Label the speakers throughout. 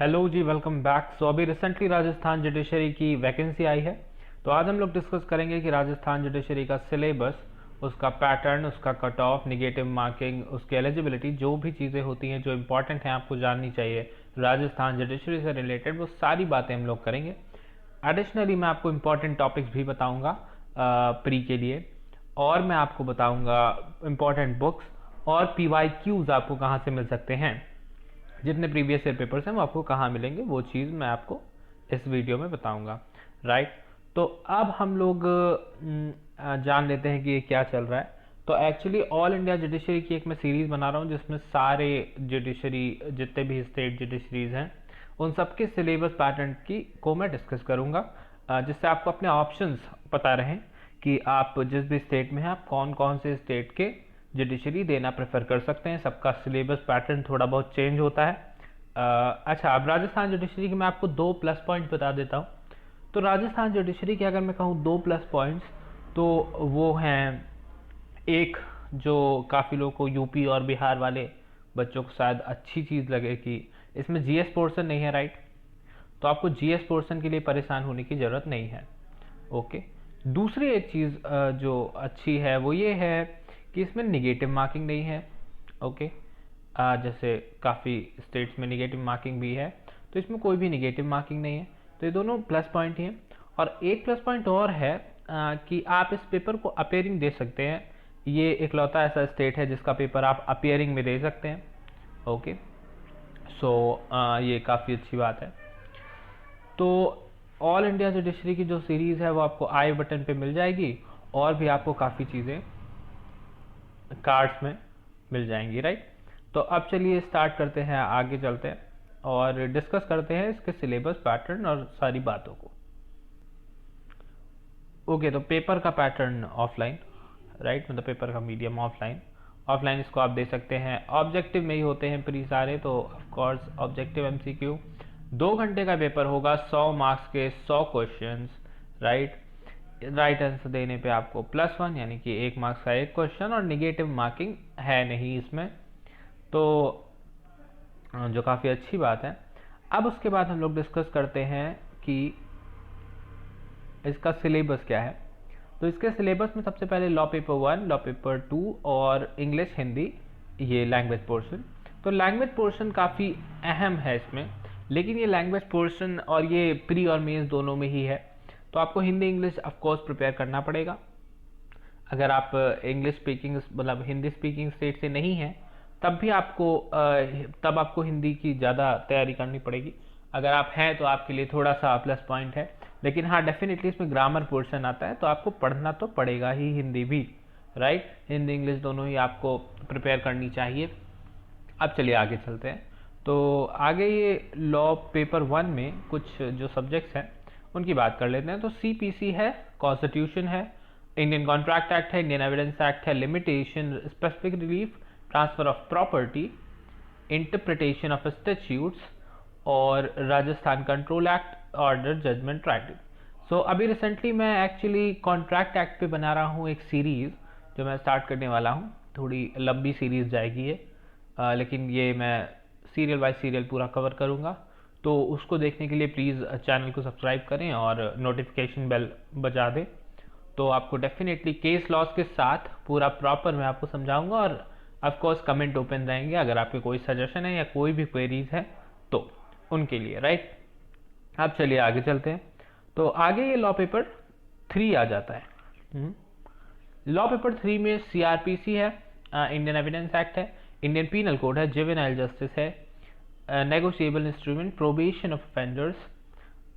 Speaker 1: Hello जी, welcome back. सो अभी recently Rajasthan judiciary की vacancy आई है। तो आज हम लोग डिस्कस करेंगे कि राजस्थान जुडिशरी का सिलेबस, उसका पैटर्न, उसका कट ऑफ, निगेटिव मार्किंग, उसकी एलिजिबिलिटी, जो भी चीज़ें होती हैं जो इंपॉर्टेंट हैं आपको जाननी चाहिए राजस्थान जुडिशरी से रिलेटेड, वो सारी बातें हम लोग करेंगे। एडिशनली मैं आपको इंपॉर्टेंट टॉपिक्स भी बताऊंगा प्री के लिए, और मैं आपको बताऊंगा इंपॉर्टेंट बुक्स और PYQs आपको कहाँ से मिल सकते हैं। जितने प्रीवियस ईयर पेपर्स हैं वो आपको कहाँ मिलेंगे, वो चीज़ मैं आपको इस वीडियो में बताऊंगा। राइट। तो अब हम लोग जान लेते हैं कि ये क्या चल रहा है। तो एक्चुअली ऑल इंडिया जुडिशरी की एक मैं सीरीज बना रहा हूँ जिसमें सारे जुडिशरी, जितने भी स्टेट जुडिशरीज हैं, उन सबके सिलेबस पैटर्न की को मैं डिस्कस करूंगा, जिससे आपको अपने ऑप्शंस पता रहें कि आप जिस भी स्टेट में हैं आप कौन कौन से स्टेट के जुडिशरी देना प्रेफर कर सकते हैं। सबका सिलेबस पैटर्न थोड़ा बहुत चेंज होता है। अच्छा, अब राजस्थान जुडिशरी के मैं आपको 2 प्लस पॉइंट्स बता देता हूँ। तो राजस्थान जुडिशरी के अगर मैं कहूँ 2 प्लस पॉइंट्स, तो वो हैं, एक, जो काफ़ी लोगों को यूपी और बिहार वाले बच्चों को शायद अच्छी चीज़ लगे कि इसमें जीएस पोर्शन नहीं है। राइट। तो आपको जीएस पोर्शन के लिए परेशान होने की ज़रूरत नहीं है। ओके। दूसरी एक चीज़ जो अच्छी है वो ये है कि इसमें निगेटिव मार्किंग नहीं है। ओके। जैसे काफ़ी स्टेट्स में निगेटिव मार्किंग भी है, तो इसमें कोई भी निगेटिव मार्किंग नहीं है। तो ये दोनों प्लस पॉइंट ही हैं। और एक प्लस पॉइंट और है कि आप इस पेपर को अपेयरिंग दे सकते हैं। ये इकलौता ऐसा स्टेट है जिसका पेपर आप अपेयरिंग में दे सकते हैं। ओके। सो ये काफ़ी अच्छी बात है। तो ऑल इंडिया जुडिशरी की जो सीरीज़ है वो आपको आई बटन पे मिल जाएगी, और भी आपको काफ़ी चीज़ें कार्ड्स में मिल जाएंगी। राइट। तो अब चलिए स्टार्ट करते हैं, आगे चलते हैं और डिस्कस करते हैं इसके सिलेबस, पैटर्न और सारी बातों को। ओके। तो पेपर का पैटर्न ऑफलाइन, राइट, मतलब पेपर का मीडियम ऑफलाइन। ऑफलाइन इसको आप दे सकते हैं, ऑब्जेक्टिव में ही होते हैं प्री सारे, तो ऑफकोर्स ऑब्जेक्टिव MCQ। 2 घंटे का पेपर होगा, 100 मार्क्स के 100 क्वेश्चंस। राइट। राइट आंसर देने पे आपको +1, यानी कि 1 मार्क्स का एक क्वेश्चन, और निगेटिव मार्किंग है नहीं इसमें, तो जो काफ़ी अच्छी बात है। अब उसके बाद हम लोग डिस्कस करते हैं कि इसका सिलेबस क्या है। तो इसके सिलेबस में सबसे पहले लॉ पेपर 1, लॉ पेपर 2 और इंग्लिश हिंदी, ये लैंग्वेज पोर्शन। तो लैंग्वेज पोर्शन काफ़ी अहम है इसमें, लेकिन ये लैंग्वेज पोर्शन और ये प्री और मेंस दोनों में ही है, तो आपको हिंदी इंग्लिश ऑफकोर्स प्रिपेयर करना पड़ेगा। अगर आप इंग्लिश स्पीकिंग, मतलब हिंदी स्पीकिंग स्टेट से नहीं हैं, तब आपको हिंदी की ज़्यादा तैयारी करनी पड़ेगी। अगर आप हैं तो आपके लिए थोड़ा सा प्लस पॉइंट है, लेकिन हाँ, डेफिनेटली इसमें ग्रामर पोर्शन आता है, तो आपको पढ़ना तो पड़ेगा ही हिंदी भी। राइट। हिंदी इंग्लिश दोनों ही आपको प्रिपेयर करनी चाहिए। अब चलिए आगे चलते हैं। तो आगे ये लॉ पेपर 1 में कुछ जो सब्जेक्ट्स हैं उनकी बात कर लेते हैं। तो CPC है, कॉन्स्टिट्यूशन है, इंडियन कॉन्ट्रैक्ट एक्ट है, इंडियन एविडेंस एक्ट है, limitation, specific relief, transfer of property, interpretation of statutes, और Rajasthan control act, order, judgment, tribunal. So अभी रिसेंटली मैं एक्चुअली कॉन्ट्रैक्ट एक्ट पे बना रहा हूँ एक सीरीज़, जो मैं स्टार्ट करने वाला हूँ। थोड़ी लंबी सीरीज़ जाएगी ये, लेकिन ये मैं सीरियल बाय सीरियल पूरा कवर करूँगा। तो उसको देखने के लिए प्लीज़ चैनल को सब्सक्राइब करें और नोटिफिकेशन बेल बजा दें, तो आपको डेफिनेटली केस लॉस के साथ पूरा प्रॉपर मैं आपको समझाऊंगा। और ऑफ कोर्स कमेंट ओपन रहेंगे, अगर आपके कोई सजेशन है या कोई भी क्वेरीज है तो उनके लिए। राइट। अब चलिए आगे चलते हैं। तो आगे ये लॉ पेपर 3 आ जाता है। लॉ पेपर 3 में CRPC है, इंडियन एविडेंस एक्ट है, इंडियन पीनल कोड है, जुवेनाइल जस्टिस है, negotiable instrument, probation of offenders,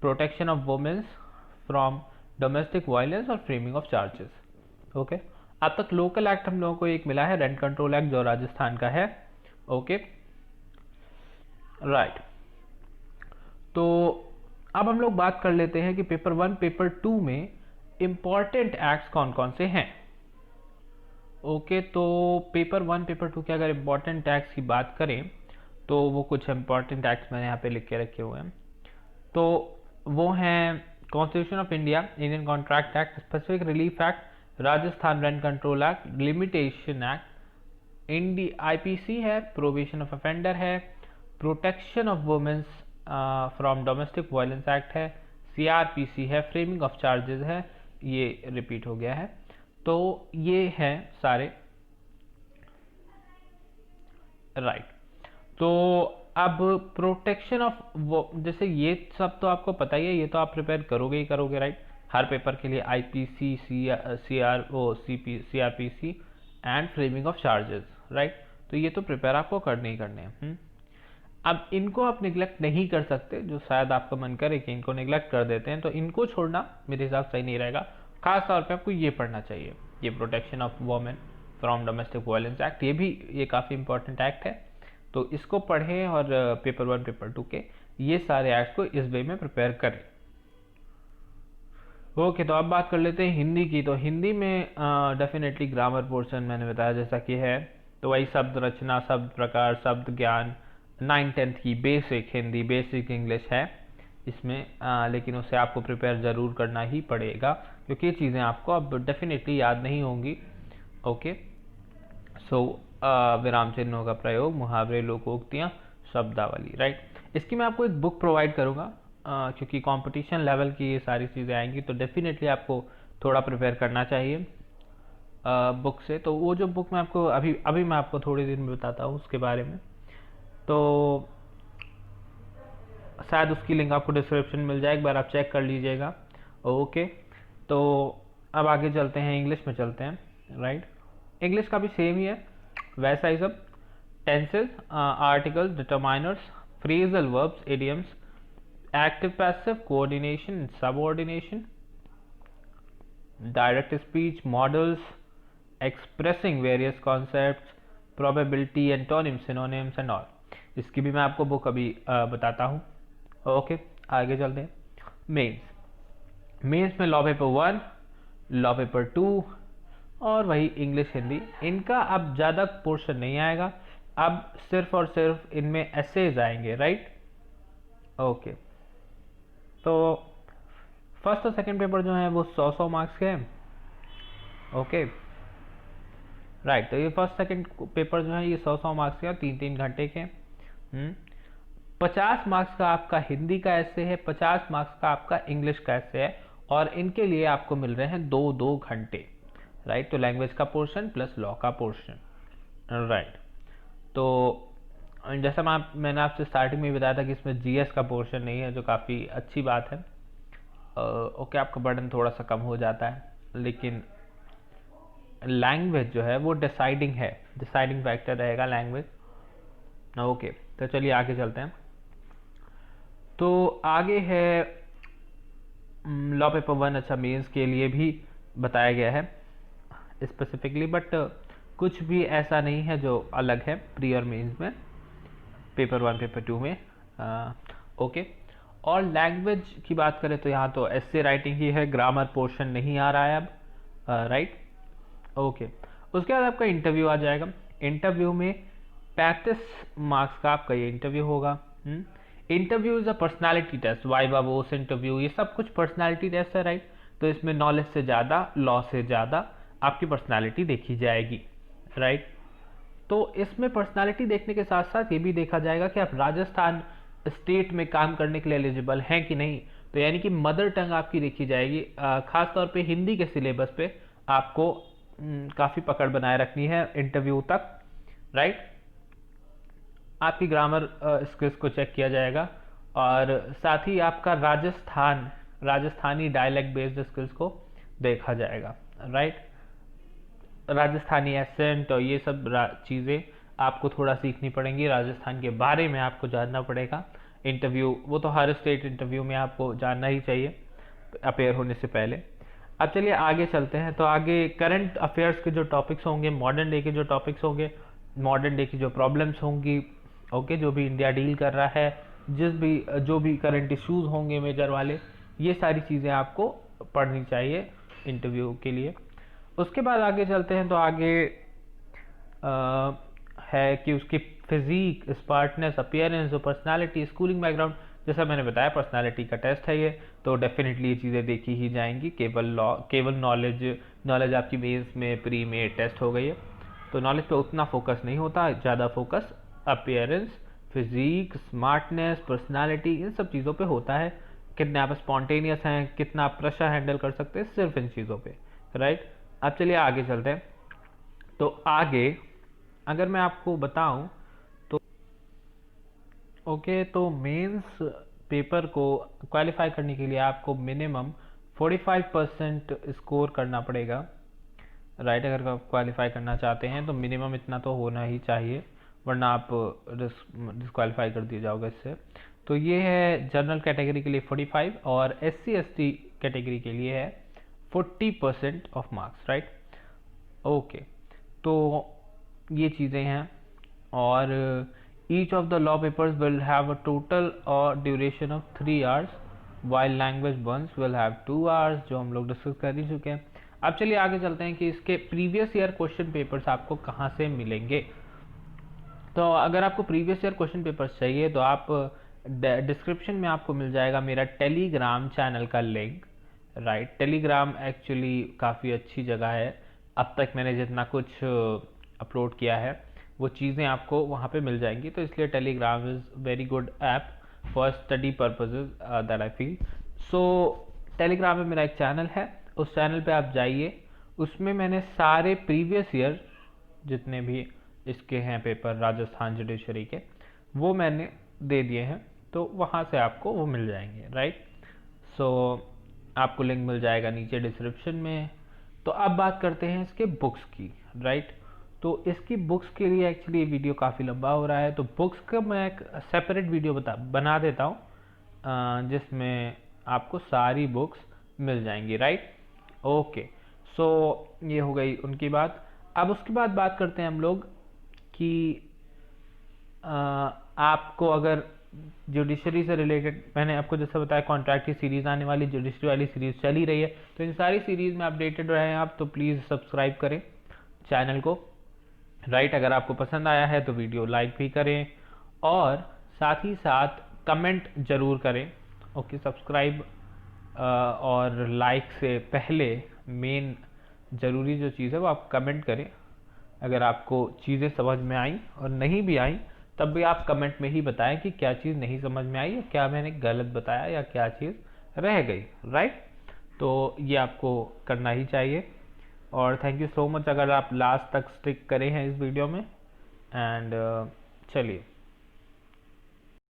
Speaker 1: protection of womens from domestic violence और फ्रेमिंग ऑफ चार्जेस। ओके। अब तक लोकल एक्ट हम लोगों को एक मिला है, रेंट कंट्रोल एक्ट, जो राजस्थान का है। ओके। राइट। तो अब हम लोग बात कर लेते हैं कि पेपर 1, पेपर 2 में इंपॉर्टेंट एक्ट्स कौन कौन से हैं। ओके। तो पेपर 1, पेपर 2 के अगर इंपॉर्टेंट एक्ट्स की बात करें तो वो कुछ इंपॉर्टेंट एक्ट्स मैंने यहाँ पे लिख के रखे हुए हैं। तो वो हैं constitution of India, Indian contract act, specific relief act, Rajasthan rent control act, limitation act, IPC है, प्रोबेशन ऑफ ऑफेंडर है, protection of womens from domestic violence act है, CRPC है, फ्रेमिंग ऑफ चार्जेस है, ये रिपीट हो गया है। तो ये हैं सारे, राइट। तो अब प्रोटेक्शन ऑफ वो, जैसे ये सब तो आपको पता ही है, ये तो आप प्रिपेयर करोगे ही करोगे, राइट। हर पेपर के लिए IPC, CRPC and framing of charges, right. तो ये तो प्रिपेयर आपको करने ही करने हैं। अब इनको आप निगलेक्ट नहीं कर सकते, जो शायद आपका मन करे कि इनको निगलेक्ट कर देते हैं, तो इनको छोड़ना मेरे हिसाब से सही नहीं रहेगा। खास तौर पे आपको ये पढ़ना चाहिए, ये protection of women from domestic violence act, ये काफ़ी इंपॉर्टेंट एक्ट है। तो इसको पढ़ें और पेपर 1 पेपर 2 के ये सारे एक्ट को इस वे में प्रिपेयर करें। ओके, तो अब बात कर लेते हैं हिंदी की। तो हिंदी में डेफिनेटली ग्रामर पोर्शन मैंने बताया जैसा कि है, तो वही शब्द रचना, शब्द प्रकार, शब्द ज्ञान, 9th-10th की बेसिक हिंदी, बेसिक इंग्लिश है इसमें, लेकिन उसे आपको प्रिपेयर ज़रूर करना ही पड़ेगा, क्योंकि ये चीज़ें आपको अब डेफिनेटली याद नहीं होंगी। ओके, सो विराम चिन्हों का प्रयोग, मुहावरे, लोकोक्तियाँ, शब्दावली, राइट। इसकी मैं आपको एक बुक प्रोवाइड करूँगा, क्योंकि कंपटीशन लेवल की ये सारी चीज़ें आएंगी, तो डेफिनेटली आपको थोड़ा प्रिपेयर करना चाहिए बुक से। तो वो जो बुक मैं आपको अभी मैं आपको थोड़ी देर में बताता हूँ उसके बारे में, तो शायद उसकी लिंक आपको डिस्क्रिप्शन मिल जाए, एक बार आप चेक कर लीजिएगा। ओके, तो अब आगे चलते हैं, इंग्लिश में चलते हैं, राइट। इंग्लिश का भी सेम ही है, वैसा ही सब, tenses, articles, determiners, phrasal verbs, idioms, active passive, coordination, subordination, direct speech, models, expressing various concepts, probability, antonym, synonyms and all. इसकी भी मैं आपको बुक अभी बताता हूँ। ओके, आगे चलते हैं। मेंस में लॉ पेपर 1, लॉ पेपर 2 और वही इंग्लिश हिंदी, इनका अब ज़्यादा पोर्शन नहीं आएगा, अब सिर्फ और सिर्फ इनमें एसेज आएंगे, राइट। ओके, तो फर्स्ट और सेकंड पेपर जो है वो 100 मार्क्स के हैं। Okay, right. तो ये फर्स्ट सेकंड पेपर जो है ये 100 मार्क्स के और 3-3 घंटे के। 50 मार्क्स का आपका हिंदी का ऐसे है, 50 मार्क्स का आपका इंग्लिश का ऐसे है, और इनके लिए आपको मिल रहे हैं 2-2 घंटे, राइट। तो लैंग्वेज का पोर्शन प्लस लॉ का पोर्शन, राइट। तो जैसा मैंने आपसे स्टार्टिंग में बताया था कि इसमें GS का पोर्शन नहीं है, जो काफ़ी अच्छी बात है। ओके, आपका बर्डन थोड़ा सा कम हो जाता है, लेकिन लैंग्वेज जो है वो डिसाइडिंग फैक्टर रहेगा लैंग्वेज। ओके, तो चलिए आगे चलते हैं। तो आगे है लॉ पेपर 1, अच्छा मेंस के लिए भी बताया गया है स्पेसिफिकली, बट कुछ भी ऐसा नहीं है जो अलग है प्री और मेंस में, पेपर 1 पेपर 2 में। ओके, और लैंग्वेज की बात करें तो यहाँ तो एस्से राइटिंग ही है, ग्रामर पोर्शन नहीं आ रहा है अब, राइट। ओके, उसके बाद आपका इंटरव्यू आ जाएगा। इंटरव्यू में 35 मार्क्स का आपका ये इंटरव्यू होगा। Interview is a personality test, viva voce interview, ये सब कुछ पर्सनालिटी टेस्ट है, राइट। तो इसमें नॉलेज से ज़्यादा, लॉ से ज़्यादा आपकी पर्सनालिटी देखी जाएगी, राइट। तो इसमें पर्सनालिटी देखने के साथ साथ ये भी देखा जाएगा कि आप राजस्थान स्टेट में काम करने के लिए एलिजिबल हैं कि नहीं। तो यानी कि मदर टंग आपकी देखी जाएगी, खास तौर पे हिंदी के सिलेबस पे आपको काफ़ी पकड़ बनाए रखनी है इंटरव्यू तक, राइट। आपकी ग्रामर स्किल्स को चेक किया जाएगा, और साथ ही आपका राजस्थानी डायलेक्ट बेस्ड स्किल्स को देखा जाएगा, राइट। राजस्थानी एसेंट और ये सब चीज़ें आपको थोड़ा सीखनी पड़ेंगी, राजस्थान के बारे में आपको जानना पड़ेगा। इंटरव्यू वो तो हर स्टेट इंटरव्यू में आपको जानना ही चाहिए अपेयर होने से पहले। अब चलिए आगे चलते हैं। तो आगे करंट अफेयर्स के जो टॉपिक्स होंगे, मॉडर्न डे के जो टॉपिक्स होंगे, मॉडर्न डे की जो प्रॉब्लम्स होंगी, ओके, जो भी इंडिया डील कर रहा है, जो भी करंट इश्यूज होंगे मेजर वाले, ये सारी चीज़ें आपको पढ़नी चाहिए इंटरव्यू के लिए। उसके बाद आगे चलते हैं। तो आगे है कि उसकी फिजिक, स्मार्टनेस, अपीयरेंस और पर्सनालिटी, स्कूलिंग बैकग्राउंड, जैसा मैंने बताया पर्सनालिटी का टेस्ट है ये, तो डेफिनेटली ये चीज़ें देखी ही जाएंगी। केवल नॉलेज आपकी मेंस में, प्री में टेस्ट हो गई है, तो नॉलेज पे उतना फोकस नहीं होता, ज़्यादा focus appearance, physique, smartness, personality, इन सब चीज़ों पे होता है। कितने आप स्पॉन्टेनियस हैं, कितना आप प्रेशर हैंडल कर सकते हैं, सिर्फ इन चीज़ों पे, राइट। अब चलिए आगे चलते हैं। तो आगे अगर मैं आपको बताऊं तो ओके, तो मेंस पेपर को क्वालिफाई करने के लिए आपको मिनिमम 45% स्कोर करना पड़ेगा, राइट। अगर आप क्वालिफाई करना चाहते हैं तो मिनिमम इतना तो होना ही चाहिए, वरना आप डिस्क्वालीफाई कर दिए जाओगे इससे। तो ये है जनरल कैटेगरी के लिए 45 और SC/ST कैटेगरी के लिए है 40% ऑफ मार्क्स, राइट। ओके, तो ये चीज़ें हैं। और each of the law papers will have a total और duration of 3 hours while language ones will have 2 hours, जो हम लोग डिस्कस कर ही चुके हैं। अब चलिए आगे चलते हैं कि इसके प्रीवियस ईयर क्वेश्चन पेपर्स आपको कहाँ से मिलेंगे। तो अगर आपको प्रीवियस ईयर क्वेश्चन पेपर्स चाहिए तो आप डिस्क्रिप्शन में आपको मिल जाएगा मेरा टेलीग्राम चैनल का लिंक, राइट। टेलीग्राम एक्चुअली काफ़ी अच्छी जगह है। अब तक मैंने जितना कुछ अपलोड किया है वो चीज़ें आपको वहाँ पे मिल जाएंगी, तो इसलिए Telegram is very good app for study purposes that I feel. So Telegram में मेरा एक चैनल है, उस चैनल पे आप जाइए। उसमें मैंने सारे प्रीवियस ईयर जितने भी इसके हैं पेपर राजस्थान जुडिशरी के, वो मैंने दे दिए हैं, तो वहाँ से आपको वो मिल जाएंगे, राइट। सो आपको लिंक मिल जाएगा नीचे डिस्क्रिप्शन में। तो अब बात करते हैं इसके बुक्स की, राइट। तो इसकी बुक्स के लिए एक्चुअली ये वीडियो काफ़ी लंबा हो रहा है, तो बुक्स का मैं एक सेपरेट वीडियो बना देता हूँ जिसमें आपको सारी बुक्स मिल जाएंगी, राइट। ओके, सो ये हो गई उनकी बात। अब उसके बाद बात करते हैं हम लोग कि आपको अगर जुडिशरी से रिलेटेड, मैंने आपको जैसे बताया कॉन्ट्रैक्ट की सीरीज़ आने वाली, जुडिशरी वाली सीरीज़ चल ही रही है, तो इन सारी सीरीज़ में अपडेटेड रहें आप, तो प्लीज़ सब्सक्राइब करें चैनल को, राइट। अगर आपको पसंद आया है तो वीडियो लाइक भी करें और साथ ही साथ कमेंट ज़रूर करें। ओके, सब्सक्राइब और लाइक से पहले मेन ज़रूरी जो चीज़ है वो आप कमेंट करें। अगर आपको चीज़ें समझ में आई और नहीं भी आई तब भी आप कमेंट में ही बताएं कि क्या चीज़ नहीं समझ में आई, या क्या मैंने गलत बताया, या क्या चीज़ रह गई, राइट। तो ये आपको करना ही चाहिए। और थैंक यू सो मच अगर आप लास्ट तक स्टिक करे हैं इस वीडियो में। एंड चलिए